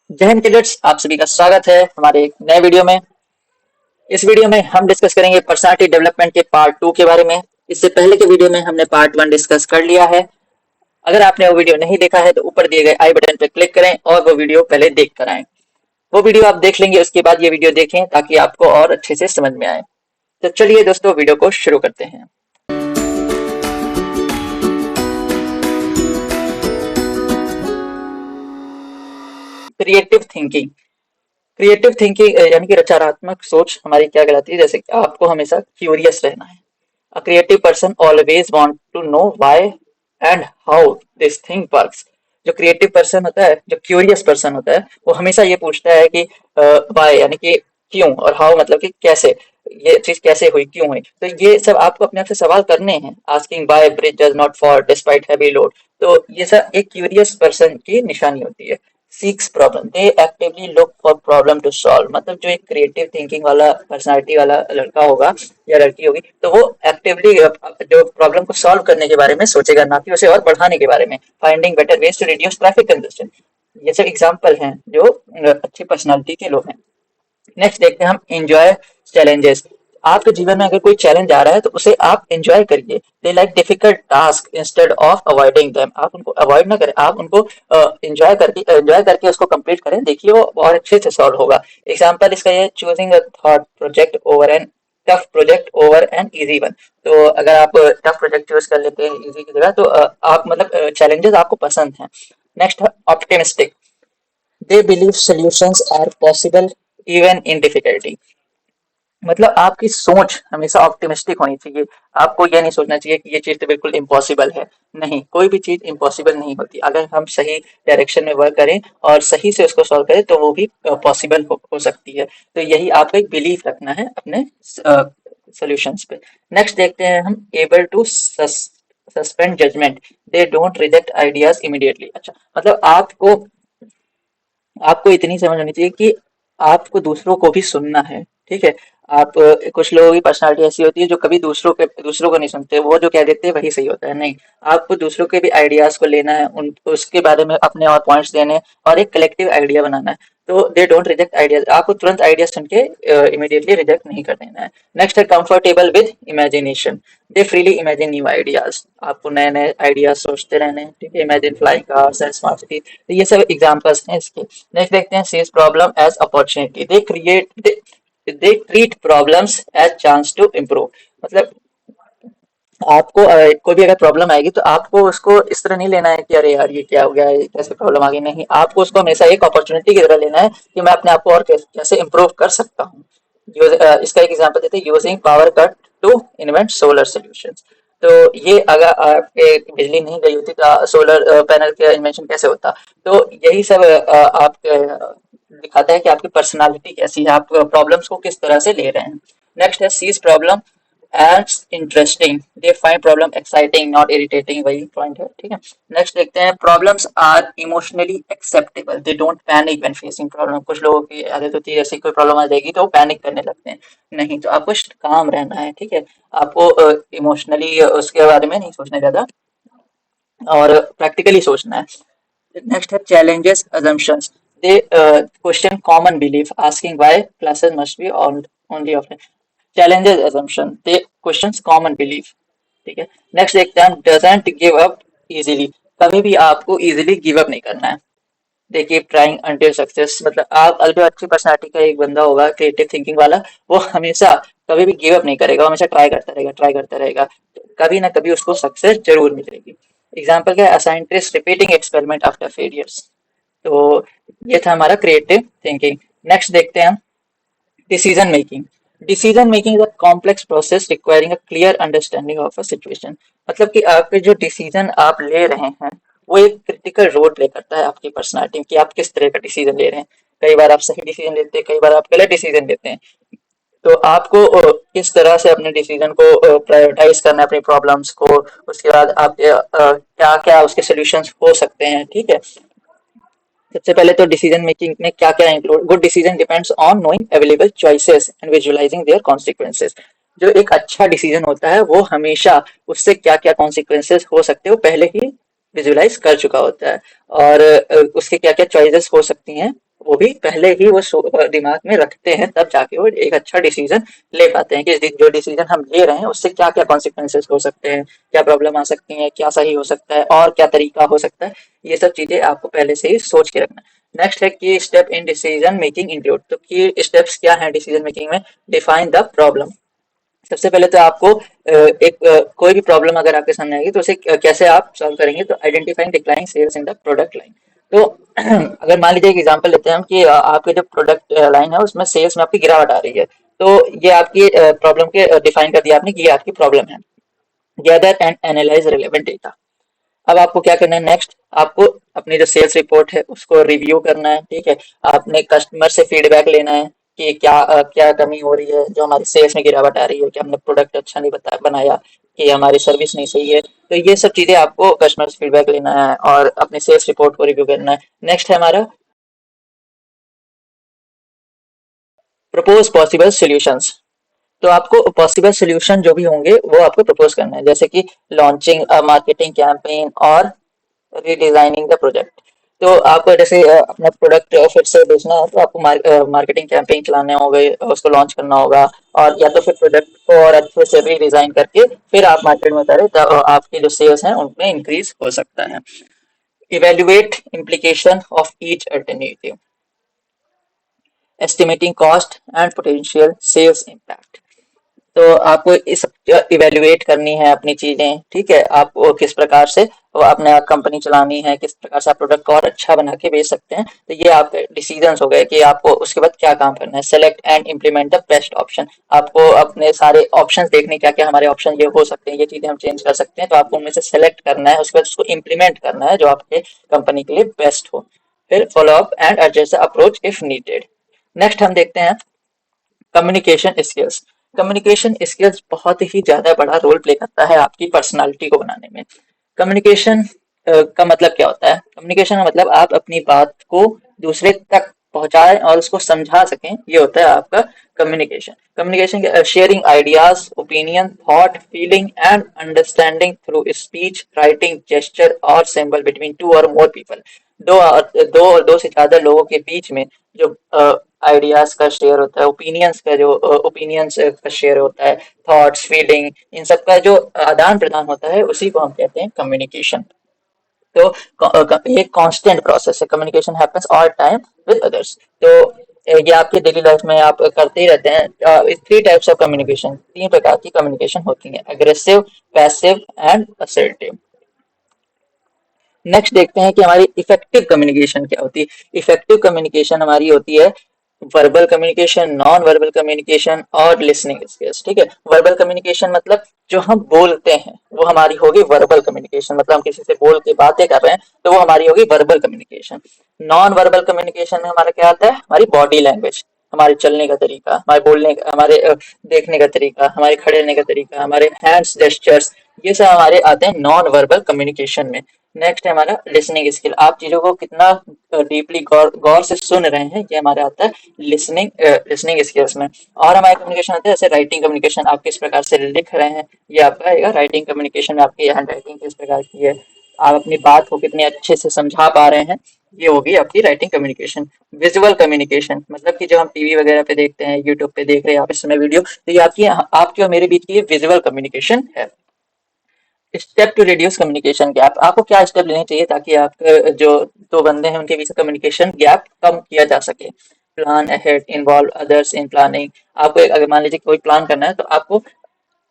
जय हिंद कैडेट्स, आप सभी का स्वागत है हमारे एक नए वीडियो में। इस वीडियो में हम डिस्कस करेंगे पर्सनालिटी डेवलपमेंट के पार्ट 2 के बारे में। इससे पहले के वीडियो में हमने पार्ट 1 डिस्कस कर लिया है। अगर आपने वो वीडियो नहीं देखा है तो ऊपर दिए गए आई बटन पर क्लिक करें और वो वीडियो पहले देख कर आएं। वो वीडियो आप देख लेंगे, उसके बाद ये वीडियो देखें ताकि आपको और अच्छे से समझ में आए। तो चलिए दोस्तों, वीडियो को शुरू करते हैं। Creative thinking. क्रिएटिव थिंकिंग यानी कि रचनात्मक सोच हमारी क्या कहलाती है? जैसे कि आपको हमेशा क्यूरियस रहना है। A creative person always want to know why and how this thing works. जो क्रिएटिव पर्सन होता है, जो क्यूरियस पर्सन होता है, वो हमेशा ये पूछता है कि वाई यानी कि क्यों, और हाउ मतलब कि कैसे, ये चीज कैसे हुई, क्यों हुई। तो ये सब आपको अपने आप से सवाल करने हैं। Asking why bridge does not fall despite heavy load. तो ये सब एक क्यूरियस पर्सन की निशानी होती है। Seeks problem, they actively look for problem to solve. मतलब जो एक क्रिएटिव थिंकिंग वाला पर्सनालिटी वाला लड़का होगा या लड़की होगी, तो वो एक्टिवली जो प्रॉब्लम को सॉल्व करने के बारे में सोचेगा, ना कि उसे और बढ़ाने के बारे में। Finding better ways to reduce traffic congestion. ये सब एग्जांपल हैं जो अच्छी पर्सनालिटी के लोग हैं। नेक्स्ट देखते हैं हम एंजॉय चैलेंजेस। आपके जीवन में अगर कोई चैलेंज आ रहा है तो उसे आप एंजॉय करिए। They like difficult task instead of avoiding them. आप उनको अवॉइड ना करें, आप उनको एंजॉय करके उसको कंप्लीट करें। देखिए वो बहुत अच्छे से सॉल्व होगा। एग्जाम्पल इसका ये, choosing a thought project over an tough project over an easy one. तो अगर आप टफ प्रोजेक्ट चूज कर लेते हैं इजी की जगह, तो आप मतलब चैलेंजेस आपको पसंद हैं। नेक्स्ट है optimistic. They believe solutions are possible even in difficulty. मतलब आपकी सोच हमेशा ऑप्टिमिस्टिक होनी चाहिए। आपको यह नहीं सोचना चाहिए कि ये चीज तो बिल्कुल इम्पॉसिबल है। नहीं, कोई भी चीज इम्पॉसिबल नहीं होती। अगर हम सही डायरेक्शन में वर्क करें और सही से उसको सॉल्व करें तो वो भी पॉसिबल हो सकती है। तो यही आपको एक बिलीफ रखना है अपने सॉल्यूशंस पे। नेक्स्ट देखते हैं हम, able to suspend judgement. They don't reject ideas immediately. अच्छा, मतलब आपको आपको इतनी समझ होनी चाहिए कि आपको दूसरों को भी सुनना है। ठीक है। आप कुछ लोगों की पर्सनालिटी ऐसी होती है जो कभी दूसरों को नहीं सुनते। वो जो कह देते हैं वही सही होता है। नहीं, आपको दूसरों के भी आइडियाज को लेना है, उन उसके बारे में अपने और पॉइंट्स देने हैं और एक कलेक्टिव आइडिया बनाना है। तो दे डोंट रिजेक्ट आइडियाज। आपको तुरंत आइडिया सुन के इमीडिएटली रिजेक्ट नहीं कर देना है। नेक्स्ट है comfortable with imagination. They freely imagine new ideas. आपको नए नए आइडियाज सोचते रहने हैं। ठीक है। Imagine flying cars and smart city. तो ये सब एग्जांपल्स हैं इसके। नेक्स्ट देखते हैं, sees problem as opportunity. They treat problems as chance to improve. मतलब आपको कोई भी अगर प्रॉब्लम आएगी तो आपको उसको इस तरह नहीं लेना है कि अरे यार ये क्या हो गया, ये कैसे प्रॉब्लम आ गई। नहीं, आपको उसको हमेशा एक अपॉर्चुनिटी की तरह लेना है कि मैं अपने आप को और कैसे इम्प्रूव कर सकता हूँ। इसका एक एग्जांपल देते हैं, using power cut to invent solar solutions. तो ये अगर आपके बिजली नहीं गई होती तो सोलर पैनल का इन्वेंशन कैसे होता। तो यही सब आप दिखाता है कि आपकी पर्सनालिटी कैसी है, आप प्रॉब्लम्स को किस तरह से ले रहे हैं। नेक्स्ट है, sees problem as interesting. They find problem exciting not irritating. वही पॉइंट है। ठीक है। नेक्स्ट देखते हैं, problems are emotionally acceptable. They don't panic when facing problem. कुछ लोगों की आदत होती है, जैसे कोई प्रॉब्लम आ जाएगी तो वो पैनिक करने लगते हैं। नहीं, तो आपको काम रहना है। ठीक है। आपको इमोशनली उसके बारे में नहीं सोचना ज्यादा और प्रैक्टिकली सोचना है। नेक्स्ट है, challenges assumptions. They question common belief, asking why classes must be only offline. Challenges assumption. They questions common belief. ठीक है। नेक्स्ट देखते हैं, doesn't give up easily. कभी भी आपको easily give up नहीं करना है। देखिए, ट्राइंग अंटिल सक्सेस। मतलब आप जो अच्छी पर्सनालिटी का एक बंदा होगा, क्रिएटिव थिंकिंग वाला, वो हमेशा कभी भी गिव अप नहीं करेगा। वो हमेशा ट्राई करता रहेगा। तो कभी ना कभी उसको सक्सेस जरूर मिलेगी। एग्जाम्पल क्या है, scientist repeating experiment after failures. तो ये था हमारा क्रिएटिव थिंकिंग। नेक्स्ट देखते हैं हम, decision making. Decision making is a complex process requiring a clear understanding of a situation. मतलब कि आपके जो डिसीजन आप ले रहे हैं वो एक क्रिटिकल रोल प्ले करता है आपकी पर्सनालिटी में कि आप किस तरह का डिसीजन ले रहे हैं। कई बार आप सही डिसीजन लेते हैं, कई बार आप गलत डिसीजन लेते हैं। तो आपको किस तरह से अपने डिसीजन को प्रायोरिटाइज करना है, अपनी प्रॉब्लम्स को। उसके बाद आप क्या क्या उसके सॉल्यूशंस हो सकते हैं। ठीक है। सबसे पहले तो डिसीजन मेकिंग में क्या क्या include, good decision depends on knowing available choices and visualising their consequences. जो एक अच्छा डिसीजन होता है वो हमेशा उससे क्या क्या कॉन्सिक्वेंसेस हो सकते हैं वो पहले ही विजुअलाइज कर चुका होता है। और उसके क्या क्या चॉइसेस हो सकती हैं वो भी पहले ही वो दिमाग में रखते हैं, तब जाके वो एक अच्छा डिसीजन ले पाते हैं कि जो डिसीजन हम ले रहे हैं उससे क्या क्या कॉन्सिक्वेंसेस हो सकते हैं, क्या प्रॉब्लम आ सकती है, क्या सही हो सकता है और क्या तरीका हो सकता है। ये सब चीजें आपको पहले से ही सोच के रखना है। नेक्स्ट है की step in decision making include. तो की स्टेप्स क्या है डिसीजन मेकिंग में? Define the problem. सबसे पहले तो आपको कोई भी प्रॉब्लम अगर आपके सामने आएगी तो उसे कैसे आप सॉल्व करेंगे। तो identifying declining sales in the product line. तो अगर मान लीजिए एक एग्जांपल लेते हैं हम कि आपके जो प्रोडक्ट लाइन है उसमें सेल्स में आपकी गिरावट आ रही है। तो ये आपकी प्रॉब्लम के डिफाइन कर दिया आपने कि ये आपकी प्रॉब्लम है। Gather and analyse relevant data. अब आपको क्या करना है नेक्स्ट, आपको अपनी जो सेल्स रिपोर्ट है उसको रिव्यू करना है। ठीक है, आपने कस्टमर से फीडबैक लेना है कि क्या कमी हो रही है जो हमारी सेल्स में गिरावट आ रही है, कि हमने प्रोडक्ट अच्छा नहीं बनाया, कि हमारी सर्विस नहीं सही है। तो ये सब चीजें आपको कस्टमर से फीडबैक लेना है और अपनी सेल्स रिपोर्ट को रिव्यू करना है। नेक्स्ट है हमारा प्रपोज पॉसिबल सॉल्यूशंस। तो आपको पॉसिबल सोल्यूशन जो भी होंगे वो आपको प्रपोज करना है, जैसे कि लॉन्चिंग अ मार्केटिंग कैंपेन और रीडिजाइनिंग द प्रोजेक्ट। तो आपको जैसे अपना प्रोडक्ट फिर से बेचना है तो आपको मार्केटिंग कैंपेन चलाने होंगे, उसको लॉन्च करना होगा, और या तो फिर प्रोडक्ट को और अच्छे से रीडिजाइन करके फिर आप मार्केट में उतारे तो आपकी जो सेल्स हैं उनमें इंक्रीज हो सकता है। Evaluate implication of each alternative, estimating cost and potential sales impact. तो आपको इस इवेल्युएट करनी है अपनी चीजें। ठीक है, आपको किस प्रकार से वो अपने कंपनी चलानी है, किस प्रकार से आप प्रोडक्ट को और अच्छा बना के बेच सकते हैं। तो ये आपके डिसीजंस हो गए कि आपको उसके बाद क्या काम करना है। Select and implement the best option. आपको अपने सारे ऑप्शंस देखने, क्या क्या हमारे ऑप्शन ये हो सकते हैं, ये चीजें हम चेंज कर सकते हैं, तो आपको उनमें से सेलेक्ट करना है, उसके बाद उसको इम्प्लीमेंट करना है जो आपके कंपनी के लिए बेस्ट हो। फिर follow up and adjust the approach if needed. Next हम देखते हैं कम्युनिकेशन स्किल्स। कम्युनिकेशन स्किल्स बहुत ही ज्यादा बड़ा रोल प्ले करता है आपकी पर्सनालिटी को बनाने में। कम्युनिकेशन का मतलब क्या होता है? कम्युनिकेशन का मतलब आप अपनी बात को दूसरे तक पहुंचाएं और उसको समझा सकें, ये होता है आपका communication. Communication sharing ideas, opinion, thought, feeling and understanding through speech, writing, gesture और सिंबल बिटवीन टू और मोर पीपल। दो से ज्यादा लोगों के बीच में जो आइडियाज का शेयर होता है, ओपिनियंस का जो ओपिनियंस का शेयर होता है, थॉट्स, फीलिंग, इन सब का जो आदान प्रदान होता है उसी को हम कहते हैं कम्युनिकेशन। तो ये कांस्टेंट प्रोसेस है, communication happens all time with others. तो ये आपके डेली लाइफ में आप करते ही रहते हैं। थ्री टाइप्स ऑफ कम्युनिकेशन, तीन प्रकार की कम्युनिकेशन होती है, aggressive, passive and assertive. Next देखते हैं कि हमारी इफेक्टिव कम्युनिकेशन क्या होती है। इफेक्टिव कम्युनिकेशन हमारी होती है verbal communication, non verbal communication और लिसनिंग स्किल्स। ठीक है, वर्बल कम्युनिकेशन मतलब जो हम बोलते हैं वो हमारी होगी वर्बल कम्युनिकेशन, मतलब हम किसी से बोल के बातें कर रहे हैं तो वो हमारी होगी verbal communication. Non verbal communication में हमारा क्या आता है? हमारी बॉडी लैंग्वेज, हमारे चलने का तरीका, हमारे बोलने का, हमारे देखने का तरीका, हमारे खड़े रहने का तरीका, हमारे हैंड्स जेस्चर्स, ये सब हमारे आते हैं नॉन वर्बल कम्युनिकेशन में। नेक्स्ट है हमारा लिसनिंग स्किल, आप चीजों को कितना डीपली गौर से सुन रहे हैं, ये हमारा आता है लिसनिंग स्किल्स में। और हमारे कम्युनिकेशन आता है जैसे राइटिंग कम्युनिकेशन, आप किस प्रकार से लिख रहे हैं, ये आपका आएगा राइटिंग कम्युनिकेशन में, आपकी हैंड राइटिंग किस प्रकार की है, आप अपनी बात को कितने अच्छे से समझा पा रहे हैं, ये होगी आपकी राइटिंग कम्युनिकेशन। विजुअल कम्युनिकेशन मतलब कि जब हम टीवी वगैरह पे देखते हैं, यूट्यूब पे देख रहे हैं आप इस समय वीडियो, तो ये आपकी और मेरे बीच की विजुअल कम्युनिकेशन है। Step to reduce communication gap, आपको क्या स्टेप लेने चाहिए ताकि आप जो दो बंदे हैं उनके बीच कम्युनिकेशन गैप कम किया जा सके। Plan ahead, involve others in planning. आपको अगर मान लीजिए कोई प्लान करना है तो आपको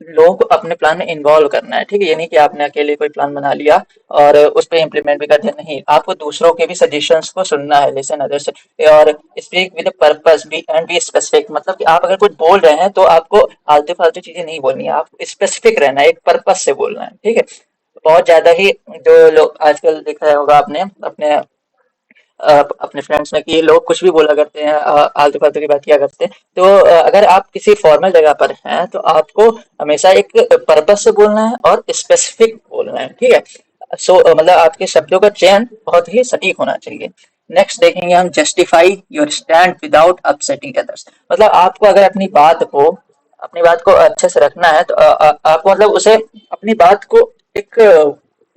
लोगों को अपने प्लान में इन्वॉल्व करना है। ठीक है, ये नहीं कि आपने अकेले कोई प्लान बना लिया और उस पर इम्प्लीमेंट भी कर दिया, नहीं, आपको दूसरों के भी सजेशंस को सुनना है, लिसन अदर्स, और speak with purpose be and be specific. मतलब कि आप अगर कुछ बोल रहे हैं तो आपको आलतू फालतू चीजें नहीं बोलनी है, आप स्पेसिफिक रहना है, एक पर्पस से बोलना है। ठीक है, बहुत ज्यादा ही जो लोग आजकल देखा होगा आपने अपने फ्रेंड्स में कि लोग कुछ भी बोला करते हैं, आलतू फालतू की बात किया करते हैं। तो अगर आप किसी फॉर्मल जगह पर हैं तो आपको हमेशा एक पर्पस से बोलना है और स्पेसिफिक बोलना है। ठीक है, मतलब आपके शब्दों का चयन बहुत ही सटीक होना चाहिए। नेक्स्ट देखेंगे हम justify your stand without upsetting others. मतलब आपको अगर अपनी बात को अच्छे से रखना है तो आपको मतलब उसे अपनी बात को एक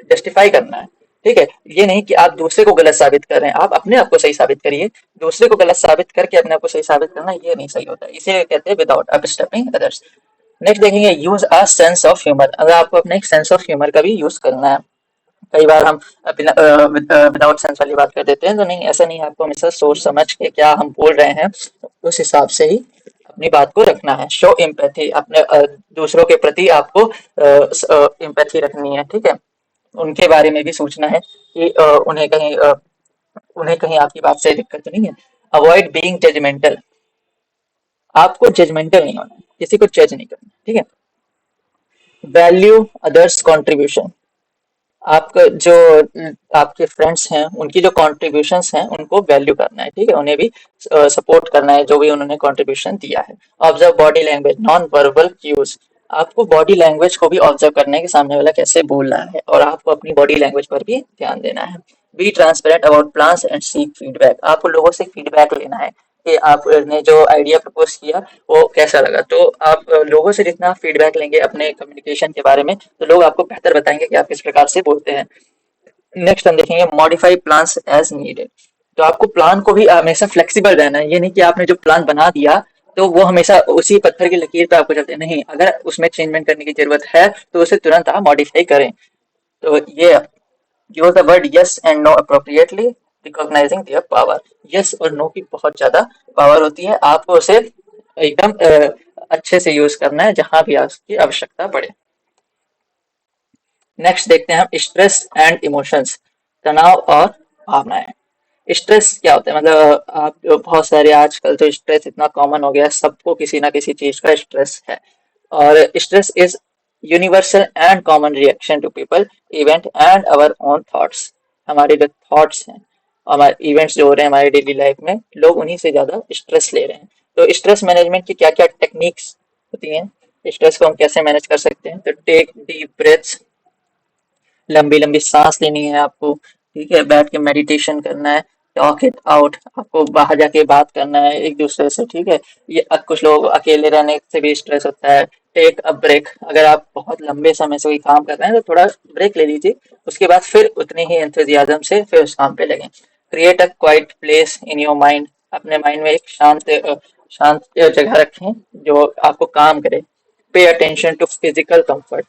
जस्टिफाई करना है। ठीक है, ये नहीं कि आप दूसरे को गलत साबित कर रहे हैं, आप अपने आप को सही साबित करिए। दूसरे को गलत साबित करके अपने आप को सही साबित करना ये नहीं सही होता है, इसे कहते हैं विदाउट अपस्टेपिंग अदर्स। नेक्स्ट देखेंगे use a sense of humour. अगर आपको अपने एक सेंस ऑफ ह्यूमर का भी यूज करना है, कई बार हम विदाउट सेंस वाली बात कर देते हैं, तो नहीं, ऐसा नहीं है, आपको हमेशा सोच समझ के क्या हम बोल रहे हैं उस हिसाब से ही अपनी बात को रखना है। शो एम्पैथी, अपने दूसरों के प्रति आपको एम्पैथी रखनी है, ठीक है, उनके बारे में भी सोचना है कि उन्हें कहीं आपकी बात से दिक्कत तो नहीं है। अवॉइड बीइंग जजमेंटल, आपको जजमेंटल नहीं होना है, किसी को जज नहीं करना, ठीक है। वैल्यू अदर्स कंट्रीब्यूशन, आपका जो आपके फ्रेंड्स हैं उनकी जो कॉन्ट्रीब्यूशंस हैं उनको वैल्यू करना है, ठीक है, उन्हें भी सपोर्ट करना है जो भी उन्होंने कॉन्ट्रीब्यूशन दिया है। Observe body language, non verbal cues, आपको बॉडी लैंग्वेज को भी ऑब्जर्व करना है कि सामने वाला कैसे बोल रहा है, और आपको अपनी बॉडी लैंग्वेज पर भी ध्यान देना है। Be transparent about plans and seek feedback, आपको लोगों से फीडबैक लेना है कि आपने जो आइडिया प्रपोज किया वो कैसा लगा। तो आप लोगों से जितना फीडबैक लेंगे अपने कम्युनिकेशन के बारे में, तो लोग आपको बेहतर बताएंगे कि आप किस प्रकार से बोलते हैं। नेक्स्ट हम देखेंगे मॉडिफाई प्लान्स एज नीडेड, तो आपको प्लान को भी हमेशा फ्लेक्सिबल रहना है, ये नहीं कि आपने जो प्लान बना दिया तो वो हमेशा उसी पत्थर की लकीर पे आपको चलते नहीं, अगर उसमें चेंजमेंट करने की जरूरत है तो उसे तुरंत आप मॉडिफाई करें। तो ये use the word yes and no appropriately, recognising their power, yes और नो की बहुत ज्यादा पावर होती है, आपको उसे एकदम अच्छे से यूज करना है जहां भी आपकी आवश्यकता पड़े। नेक्स्ट देखते हैं हम स्ट्रेस एंड इमोशंस, तनाव और भावनाएं। स्ट्रेस क्या होता है, मतलब आप बहुत सारे आजकल तो स्ट्रेस इतना कॉमन हो गया है, सबको किसी ना किसी चीज का स्ट्रेस है। और stress is universal and common reaction to people event and our own thoughts, हमारे जो थॉट्स हैं, हमारे इवेंट्स जो हो रहे हैं हमारी डेली लाइफ में, लोग उन्हीं से ज्यादा स्ट्रेस ले रहे हैं। तो स्ट्रेस मैनेजमेंट की क्या क्या टेक्निक्स होती हैं, स्ट्रेस को हम कैसे मैनेज कर सकते हैं, तो टेक डीप ब्रेथ्स, लंबी लंबी सांस लेनी है आपको, ठीक है, बैठ के मेडिटेशन करना है, टॉक इट आउट, आपको बाहर जाके बात करना है एक दूसरे से, ठीक है। ये अब कुछ लोग अकेले रहने से भी स्ट्रेस होता है। टेक अ ब्रेक, अगर आप बहुत लंबे समय से कोई काम कर रहे हैं तो थोड़ा ब्रेक ले लीजिए, उसके बाद फिर उतने ही एंथुजियाज्म से फिर उस काम पे लगें। Create a quite place in your mind, अपने माइंड में एक शांत जगह रखें जो आपको काम करे। Pay attention to physical comfort,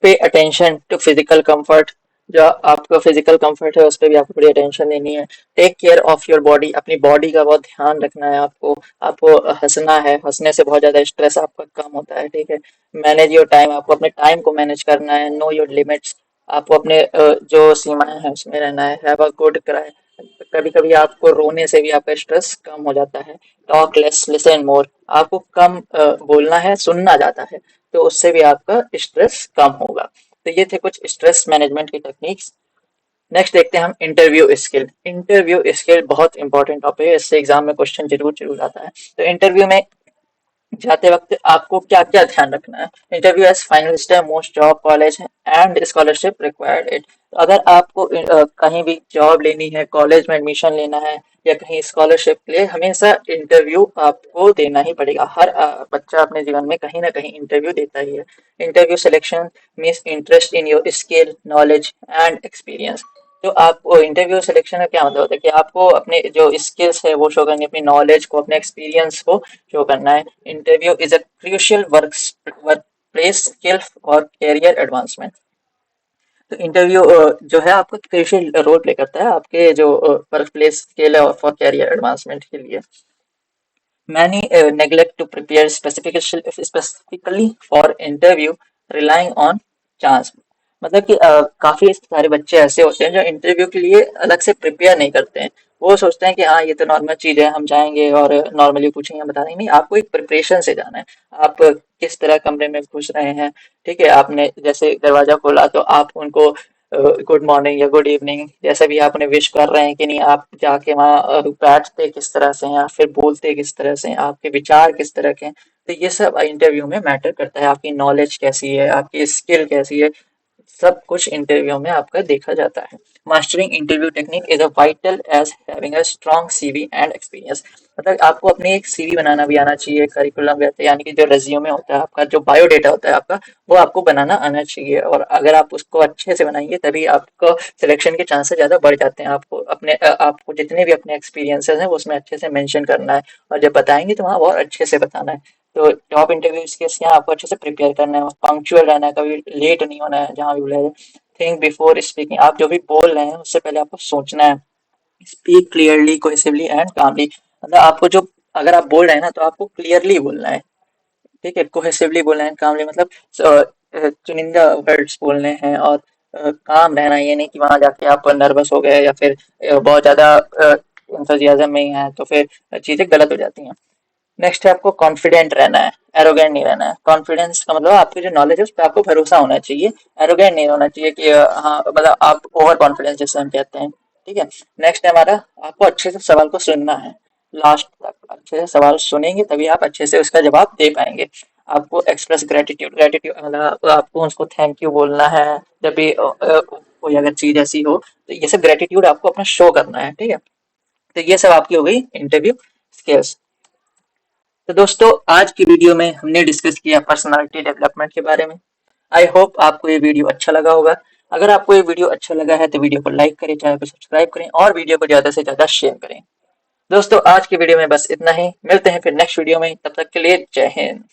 pay attention to physical comfort, जो आपका फिजिकल कंफर्ट है उस पर भी आपको बड़ी अटेंशन देनी है। Take care of your body, अपनी बॉडी का बहुत ध्यान रखना है आपको। आपको हंसना है, हंसने से बहुत ज्यादा स्ट्रेस आपका कम होता है, ठीक है। मैनेज योर टाइम, आपको अपने टाइम को मैनेज करना है। नो योर लिमिट्स, आपको अपने जो सीमाएं हैं उसमें रहना है। हैव अ गुड क्राई, कभी कभी आपको रोने से भी आपका स्ट्रेस कम हो जाता है। टॉक लेस लिसन मोर, आपको कम बोलना है, सुनना ज्यादा है, तो उससे भी आपका स्ट्रेस कम होगा। तो ये थे कुछ स्ट्रेस मैनेजमेंट की टेक्निक्स। नेक्स्ट देखते हैं हम इंटरव्यू स्किल। इंटरव्यू स्किल बहुत इंपॉर्टेंट टॉपिक है, इससे एग्जाम में क्वेश्चन जरूर जरूर आता है। तो इंटरव्यू में जाते वक्त आपको क्या क्या ध्यान रखना है। Interview as final step, most job college and scholarship required it, तो अगर आपको कहीं भी जॉब लेनी है, कॉलेज में एडमिशन लेना है या कहीं स्कॉलरशिप के लिए, हमेशा इंटरव्यू आपको देना ही पड़ेगा। हर बच्चा अपने जीवन में कहीं ना कहीं इंटरव्यू देता ही है। Interview selection means interest in your skill, knowledge and experience, तो आप इंटरव्यू सिलेक्शन का क्या मतलब होता है कि आपको अपने जो स्किल्स है वो शो करनी है, अपनी नॉलेज को, अपने एक्सपीरियंस को शो करना है। Interview is a crucial work place skill और कैरियर एडवांसमेंट, तो इंटरव्यू जो है आपका क्रूशियल रोल प्ले करता है आपके जो वर्क प्लेस स्किल है फॉर कैरियर एडवांसमेंट के लिए। Many neglect to prepare specifically for interview, relying on chance. मतलब कि काफी सारे बच्चे ऐसे होते हैं जो इंटरव्यू के लिए अलग से प्रिपेयर नहीं करते हैं। वो सोचते हैं कि हाँ ये तो नॉर्मल चीज है, हम जाएंगे और नॉर्मली पूछेंगे, हम बता देंगे। नहीं, आपको एक प्रिपरेशन से जाना है। आप किस तरह कमरे में घुस रहे हैं, ठीक है, आपने जैसे दरवाजा खोला तो आप उनको गुड मॉर्निंग या गुड इवनिंग जैसे भी आप उन्हें विश कर रहे हैं कि नहीं, आप जाके वहाँ बैठते किस तरह से हैं, फिर बोलते किस तरह से हैं, आपके विचार किस तरह के हैं, तो ये सब इंटरव्यू में मैटर करता है। आपकी नॉलेज कैसी है, आपकी स्किल कैसी है, सब कुछ इंटरव्यू में आपका देखा जाता है। Mastering interview technique is a vital as having a strong CV and experience. मतलब आपको अपनी एक सीवी बनाना भी आना चाहिए, करिकुलम रहता है, यानी कि जो रेज्यूमे होता है आपका, जो बायोडेटा होता है आपका, वो आपको बनाना आना चाहिए। और अगर आप उसको अच्छे से बनाएंगे तभी आपको सिलेक्शन के चांसेस ज़्यादा बढ़ जाते हैं। आपको जितने भी अपने एक्सपीरियंसेस हैं वो उसमें अच्छे से मेंशन करना है, और जब बताएंगे तो वहाँ और अच्छे से बताना है। तो जॉब इंटरव्यूज के यहाँ आपको अच्छे से प्रिपेयर करना है, पंक्चुअल रहना है, कभी लेट नहीं होना है जहाँ भी बुलाया जाए। थिंक बिफोर स्पीकिंग, आप जो भी बोल रहे हैं उससे पहले आपको सोचना है। स्पीक क्लियरली, कोहेसिवली एंड कामली। मतलब आपको जो, अगर आप बोल रहे हैं ना तो आपको क्लियरली बोलना है, ठीक है। कोहेसिवली बोलना है, कामली मतलब चुनिंदा वर्ड्स बोलने हैं, और काम रहना है। ये नहीं कि वहां जाके आप नर्वस हो गए या फिर बहुत ज्यादा इंथुजियाज्म में ही है तो फिर चीजें गलत हो जाती हैं। नेक्स्ट है आपको कॉन्फिडेंट रहना है, एरोगेंट नहीं रहना है। कॉन्फिडेंस का मतलब आपकी जो नॉलेज है उस पर आपको भरोसा होना चाहिए। एरोगेंट नहीं होना चाहिए कि हाँ, मतलब आप ओवर कॉन्फिडेंस जैसे हम कहते हैं, ठीक है। नेक्स्ट है हमारा, आपको अच्छे से सवाल को सुनना है, लास्ट तक अच्छे से सवाल सुनेंगे तभी आप अच्छे से उसका जवाब दे पाएंगे। आपको एक्सप्रेस ग्रेटिट्यूड, ग्रेटिट्यूड मतलब आपको उसको थैंक यू बोलना है जब भी कोई अगर चीज ऐसी हो, तो ये सब ग्रेटिट्यूड आपको अपना शो करना है, ठीक है। तो ये सब आपकी हो गई इंटरव्यू स्किल्स। तो दोस्तों, आज की वीडियो में हमने डिस्कस किया पर्सनालिटी डेवलपमेंट के बारे में। आई होप आपको ये वीडियो अच्छा लगा होगा। अगर आपको ये वीडियो अच्छा लगा है तो वीडियो को लाइक करें, चैनल को सब्सक्राइब करें और वीडियो को ज़्यादा से ज़्यादा शेयर करें। दोस्तों, आज की वीडियो में बस इतना ही। मिलते हैं फिर नेक्स्ट वीडियो में, तब तक के लिए जय हिंद।